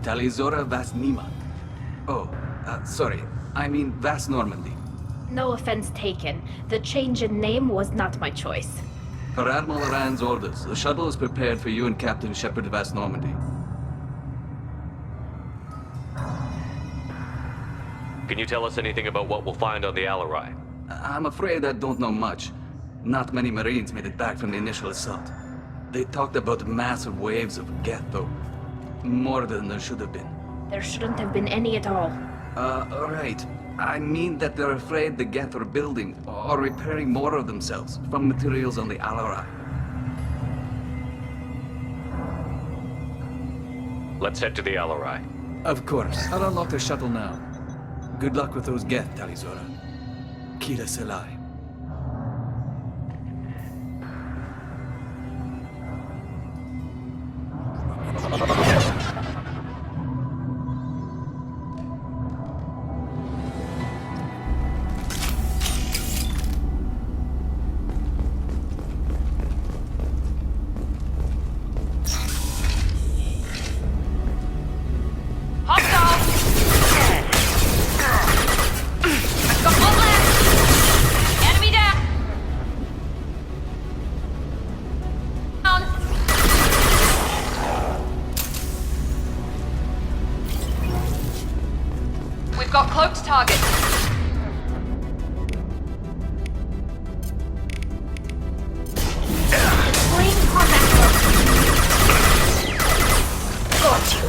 Talizora Vas Nima. Oh, sorry. I mean Vas Normandy. No offense taken. The change in name was not my choice. Per Admiral Rand's orders, the shuttle is prepared for you and Captain Shepard Vas Normandy. Can you tell us anything about what we'll find on the Alarai? I'm afraid I don't know much. Not many Marines made it back from the initial assault. They talked about massive waves of Geth, though. More than there should have been. There shouldn't have been any at all. Right. I mean that they're afraid the Geth are building or repairing more of themselves from materials on the Alarai. Let's head to the Alarai. Of course. I'll unlock the shuttle now. Good luck with those Geth, Talizora. Kira Selai. We've got cloaked targets. Bring combat cloak. Got you.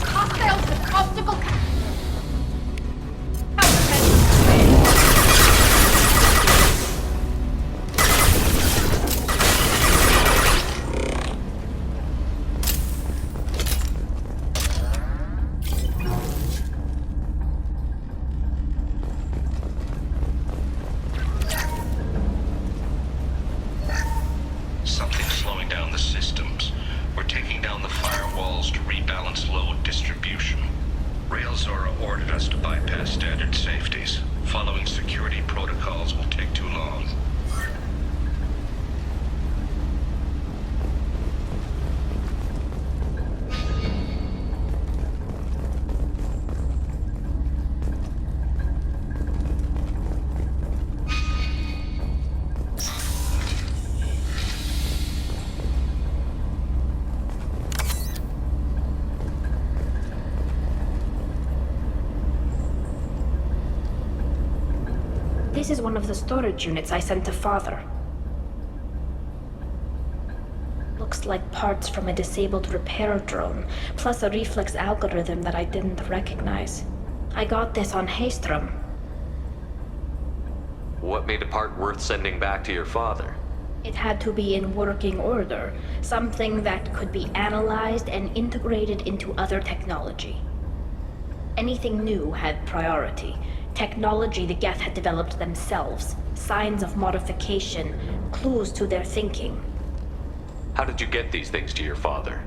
Hostiles with obstacle Something's slowing down the systems. We're taking down the firewalls to rebalance load distribution. Railzora ordered us to bypass standard safeties. Following security protocols will take too long. This is one of the storage units I sent to Father. Looks like parts from a disabled repair drone, plus a reflex algorithm that I didn't recognize. I got this on Haestrom. What made a part worth sending back to your father? It had to be in working order, something that could be analyzed and integrated into other technology. Anything new had priority. Technology the Geth had developed themselves, signs of modification, clues to their thinking. How did you get these things to your father?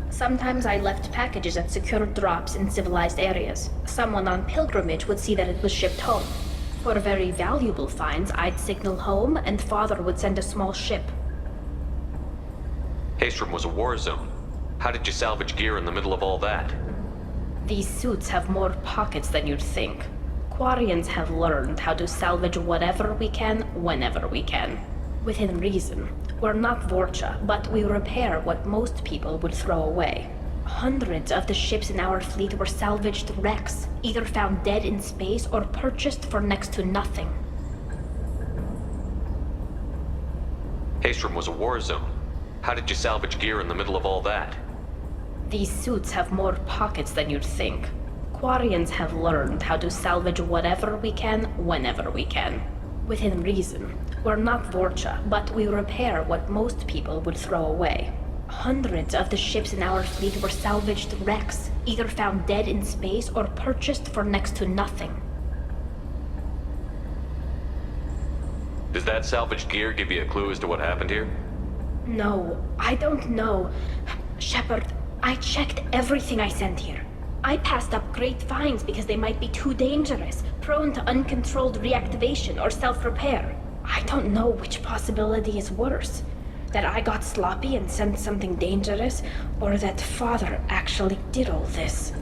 Sometimes I left packages at secured drops in civilized areas. Someone on pilgrimage would see that it was shipped home. For very valuable finds, I'd signal home, and Father would send a small ship. Haestrom was a war zone. How did you salvage gear in the middle of all that? These suits have more pockets than you'd think. Quarians have learned how to salvage whatever we can, whenever we can. Within reason. We're not Vorcha, but we repair what most people would throw away. Hundreds of the ships in our fleet were salvaged wrecks, either found dead in space or purchased for next to nothing. Haestrom was a war zone. How did you salvage gear in the middle of all that? These suits have more pockets than you'd think. Quarians have learned how to salvage whatever we can, whenever we can. Within reason. We're not Vorcha, but we repair what most people would throw away. Hundreds of the ships in our fleet were salvaged wrecks, either found dead in space or purchased for next to nothing. Does that salvaged gear give you a clue as to what happened here? No, I don't know. Shepard, I checked everything I sent here. I passed up great finds because they might be too dangerous, prone to uncontrolled reactivation or self-repair. I don't know which possibility is worse. That I got sloppy and sent something dangerous, or that Father actually did all this.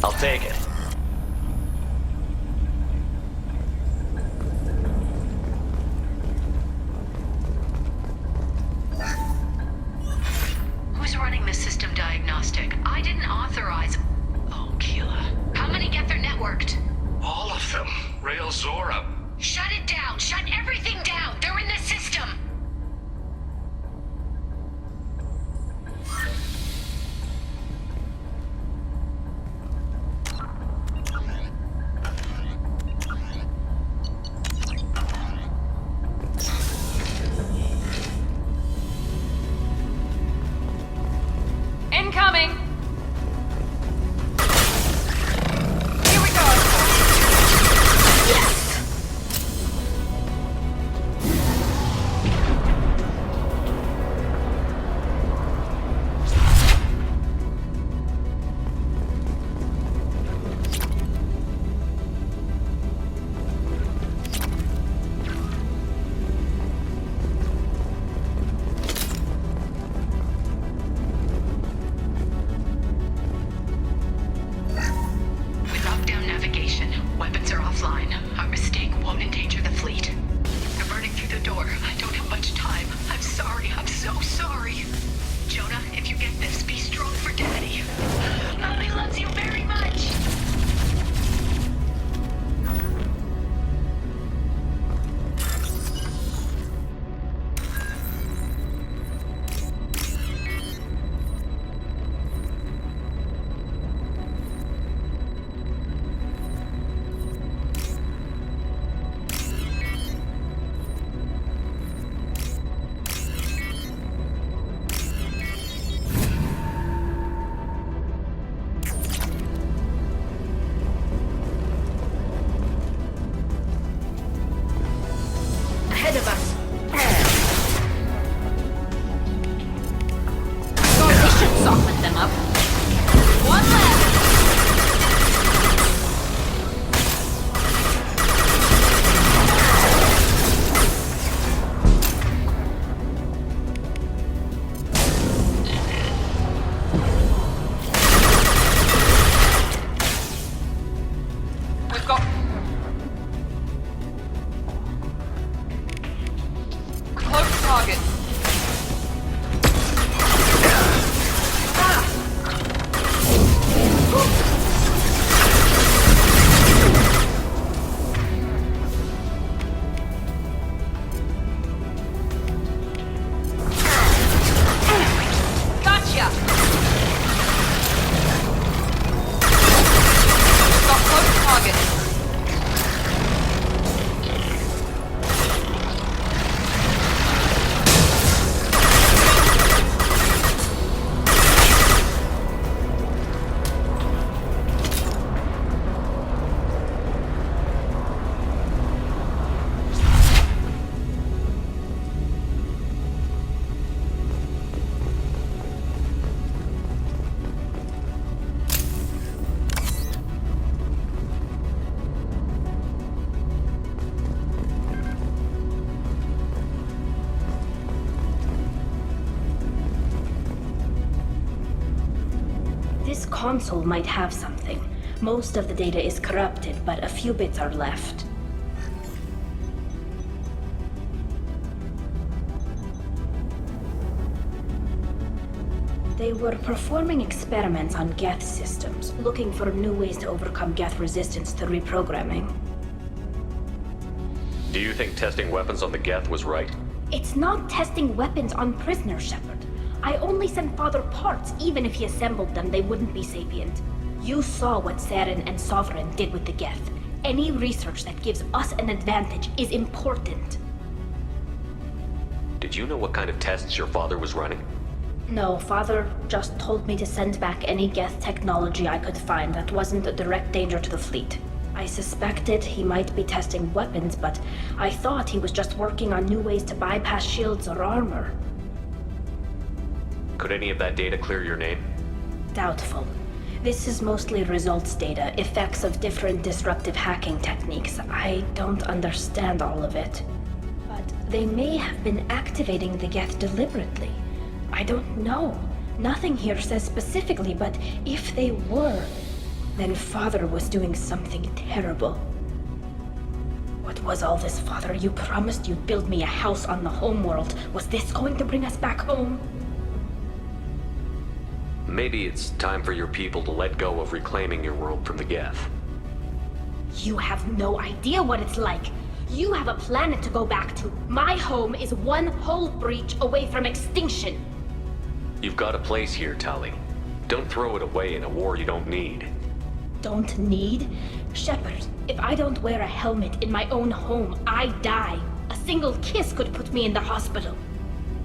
I'll take it. Who's running the system diagnostic? I didn't authorize... Oh, Keela. How many get their networked? All of them. Rail Zora. Shut it down! Shut everything down! They're in the system! console might have something. Most of the data is corrupted, but a few bits are left. They were performing experiments on Geth systems, looking for new ways to overcome Geth resistance to reprogramming. Do you think testing weapons on the Geth was right? It's not testing weapons on prisoners, Shepard. I only sent Father parts. Even if he assembled them, they wouldn't be sapient. You saw what Saren and Sovereign did with the Geth. Any research that gives us an advantage is important. Did you know what kind of tests your father was running? No, Father just told me to send back any Geth technology I could find that wasn't a direct danger to the fleet. I suspected he might be testing weapons, but I thought he was just working on new ways to bypass shields or armor. Could any of that data clear your name? Doubtful. This is mostly results data, effects of different disruptive hacking techniques. I don't understand all of it. But they may have been activating the Geth deliberately. I don't know. Nothing here says specifically, but if they were, then Father was doing something terrible. What was all this, Father? You promised you'd build me a house on the homeworld. Was this going to bring us back home? Maybe it's time for your people to let go of reclaiming your world from the Geth. You have no idea what it's like. You have a planet to go back to. My home is one hull breach away from extinction. You've got a place here, Tali. Don't throw it away in a war you don't need. Don't need? Shepard, if I don't wear a helmet in my own home, I die. A single kiss could put me in the hospital.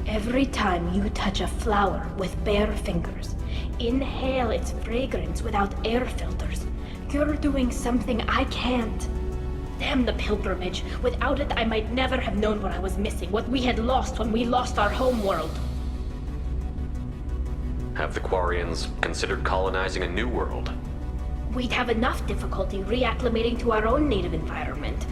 Every time you touch a flower with bare fingers, inhale its fragrance without air filters, you're doing something I can't. Damn the pilgrimage. Without it, I might never have known what I was missing, what we had lost when we lost our homeworld. Have the Quarians considered colonizing a new world? We'd have enough difficulty reacclimating to our own native environment.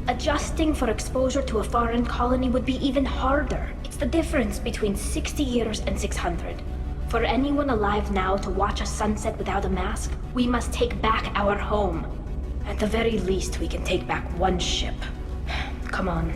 Adjusting for exposure to a foreign colony would be even harder. It's the difference between 60 years and 600. For anyone alive now to watch a sunset without a mask, we must take back our home. At the very least, we can take back one ship. Come on.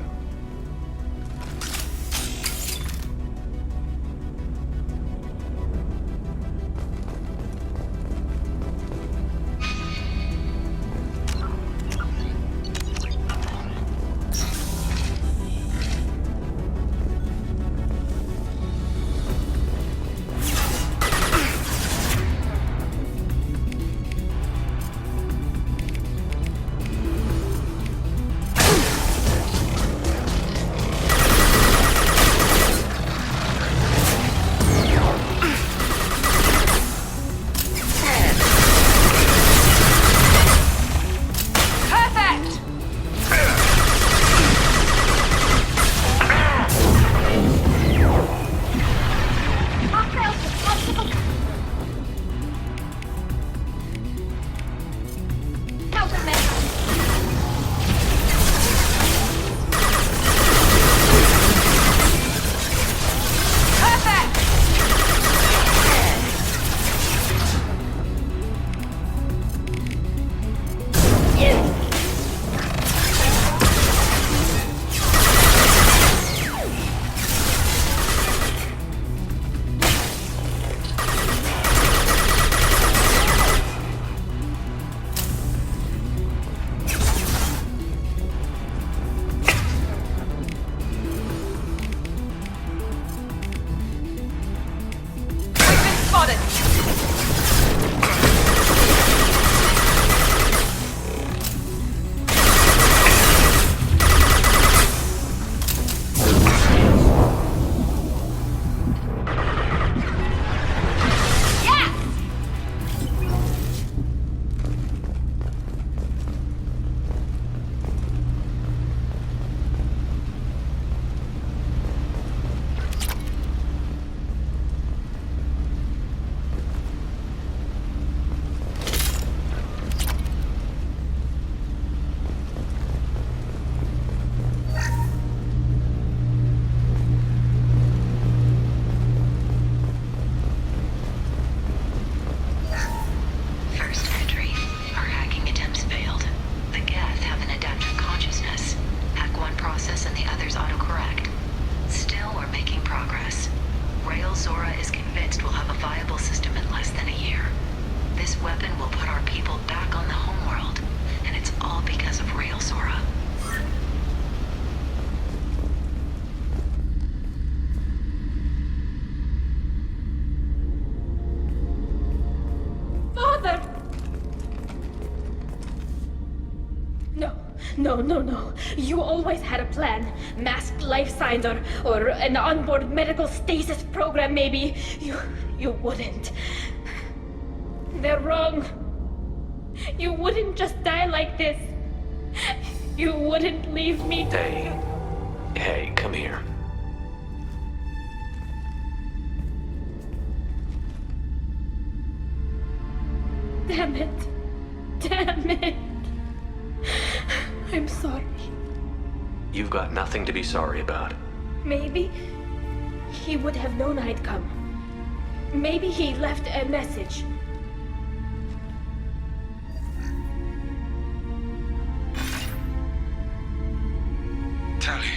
No. You always had a plan. Masked life signs or an onboard medical stasis program, maybe. You wouldn't. They're wrong. You wouldn't just die like this. You wouldn't leave me. Hey, come here. Damn it. I'm sorry. You've got nothing to be sorry about. Maybe he would have known I'd come. Maybe he left a message. Tally,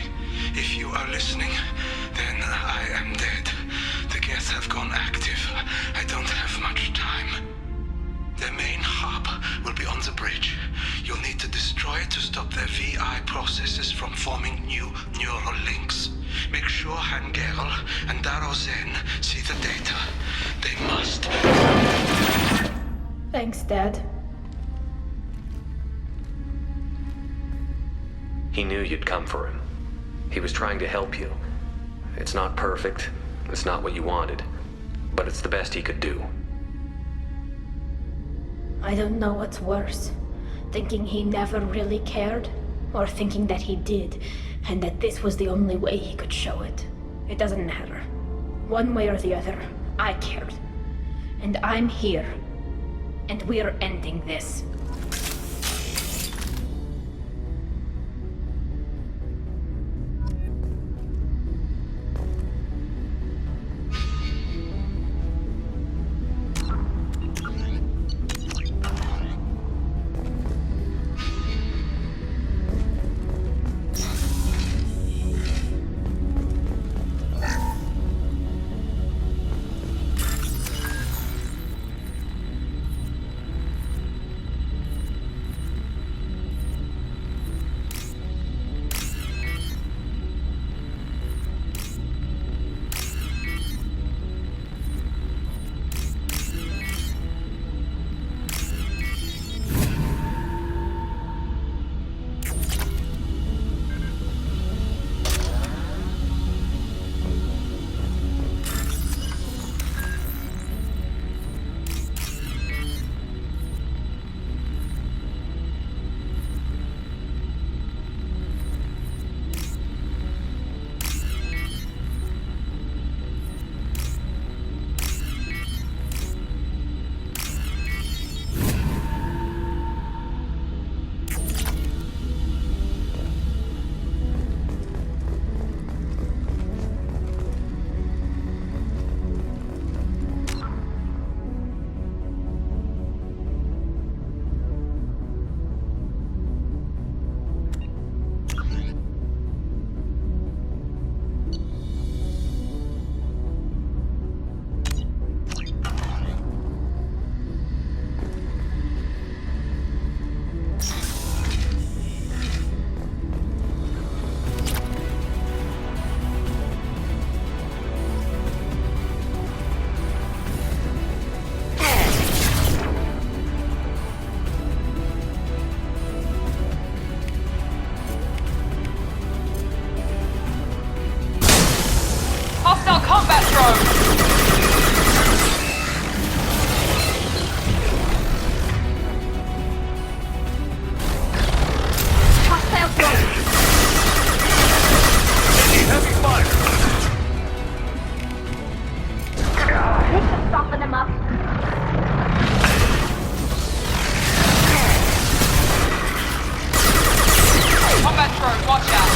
if you are listening, then I am dead. The Geth have gone active. I don't have much time. The main hub will be on the bridge. You'll need to destroy it to stop their VI processes from forming new neural links. Make sure Hangerl and Daro Zen see the data. They must. Thanks, Dad. He knew you'd come for him. He was trying to help you. It's not perfect. It's not what you wanted. But it's the best he could do. I don't know what's worse. Thinking he never really cared, or thinking that he did, and that this was the only way he could show it. It doesn't matter. One way or the other, I cared. And I'm here. And we're ending this. Hostile combat drone! Hostile drone! Heavy fire! This should soften him up. Combat drone, watch out!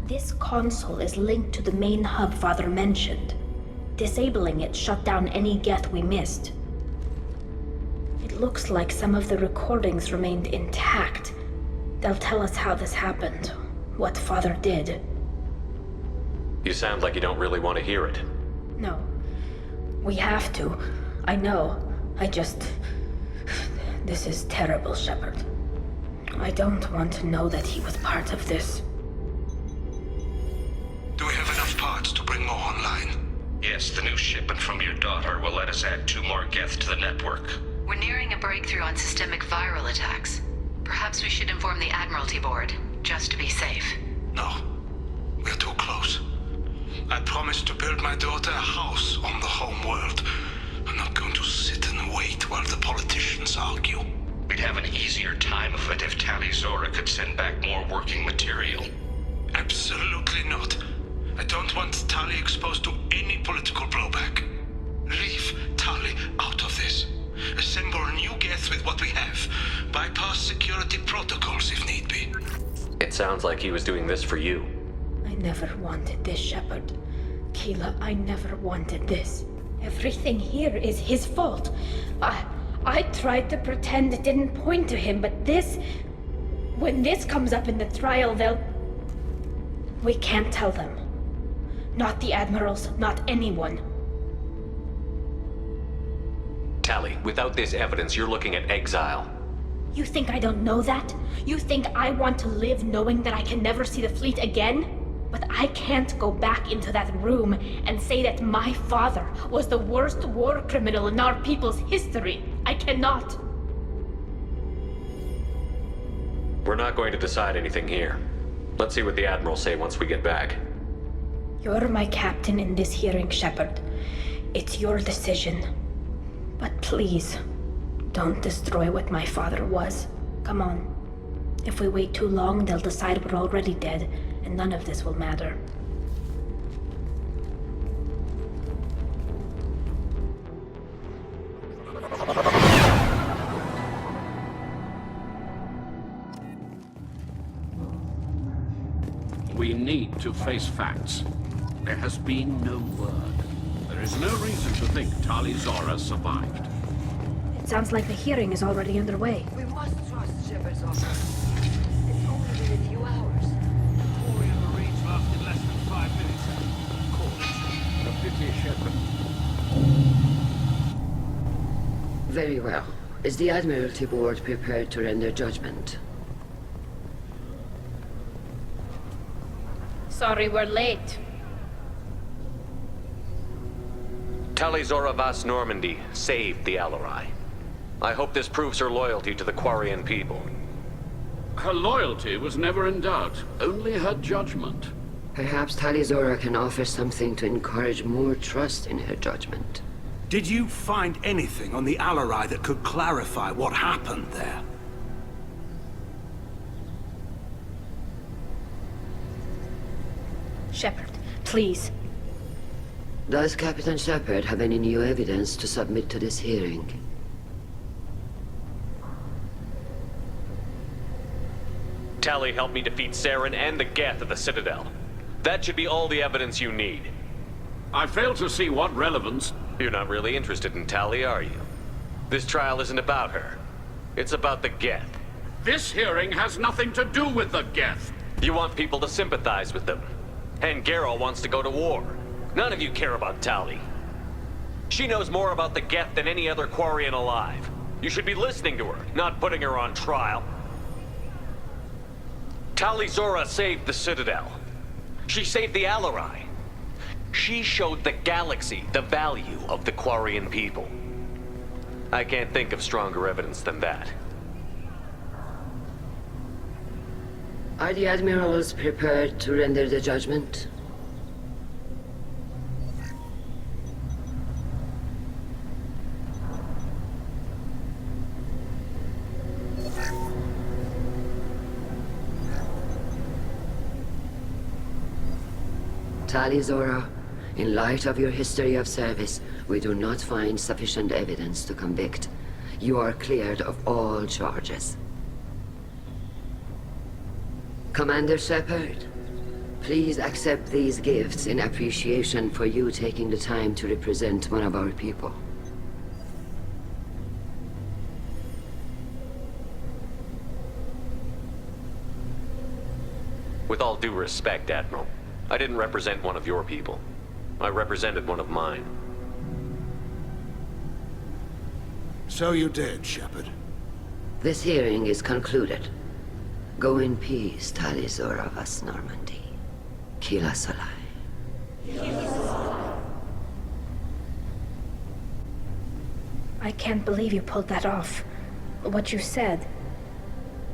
This console is linked to the main hub Father mentioned. Disabling it shut down any Geth we missed. It looks like some of the recordings remained intact. They'll tell us how this happened, what Father did. You sound like you don't really want to hear it. No. We have to. I know. This is terrible, Shepard. I don't want to know that he was part of this. Do we have enough parts to bring more online? Yes, the new shipment from your daughter will let us add 2 more Geth to the network. We're nearing a breakthrough on systemic viral attacks. Perhaps we should inform the Admiralty Board, just to be safe. No. We're too close. I promised to build my daughter a house on the home world. I'm not going to sit and wait while the politicians argue. We'd have an easier time of it if Tali Zora could send back more working material. Absolutely not. I don't want Tali exposed to any political blowback. Leave Tali out of this. Assemble new Geth with what we have. Bypass security protocols if need be. It sounds like he was doing this for you. I never wanted this, Shepard. Keela, I never wanted this. Everything here is his fault. I tried to pretend it didn't point to him, but this... When this comes up in the trial, they'll... We can't tell them. Not the Admirals, not anyone. Tali, without this evidence, you're looking at exile. You think I don't know that? You think I want to live knowing that I can never see the fleet again? But I can't go back into that room and say that my father was the worst war criminal in our people's history. I cannot. We're not going to decide anything here. Let's see what the Admirals say once we get back. You're my captain in this hearing, Shepard. It's your decision. But please, don't destroy what my father was. Come on. If we wait too long, they'll decide we're already dead, and none of this will matter. We need to face facts. There has been no word. There is no reason to think Tali Zora survived. It sounds like the hearing is already underway. We must trust Shepard's offer. It's only been a few hours. Quarian Marines lasted less than 5 minutes. Call it a pity, Shepard. Very well. Is the Admiralty Board prepared to render judgment? Sorry we're late. Tali Zora Vas Normandy saved the Alarai. I hope this proves her loyalty to the Quarian people. Her loyalty was never in doubt, only her judgment. Perhaps Tali Zora can offer something to encourage more trust in her judgment. Did you find anything on the Alarai that could clarify what happened there? Shepard, please. Does Captain Shepard have any new evidence to submit to this hearing? Tali helped me defeat Saren and the Geth at the Citadel. That should be all the evidence you need. I fail to see what relevance... You're not really interested in Tali, are you? This trial isn't about her. It's about the Geth. This hearing has nothing to do with the Geth. You want people to sympathize with them. And Garrow wants to go to war. None of you care about Tali. She knows more about the Geth than any other Quarian alive. You should be listening to her, not putting her on trial. Tali Zora saved the Citadel. She saved the Alarai. She showed the galaxy the value of the Quarian people. I can't think of stronger evidence than that. Are the Admirals prepared to render the judgment? Tali Zora, in light of your history of service, we do not find sufficient evidence to convict. You are cleared of all charges. Commander Shepard, Please accept these gifts in appreciation for you taking the time to represent one of our people. With all due respect, Admiral, I didn't represent one of your people. I represented one of mine. So you did, Shepard. This hearing is concluded. Go in peace, Talizora Vas Normandy. Kila Solai. I can't believe you pulled that off. What you said.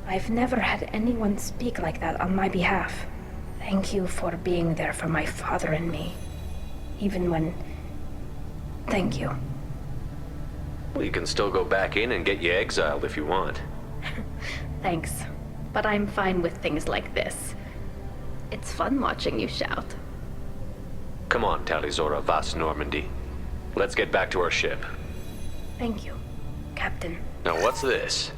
I've never had anyone speak like that on my behalf. Thank you for being there for my father and me. Even when... Thank you. Well, you can still go back in and get you exiled if you want. Thanks. But I'm fine with things like this. It's fun watching you shout. Come on, Talizora Vas Normandy. Let's get back to our ship. Thank you, Captain. Now what's this?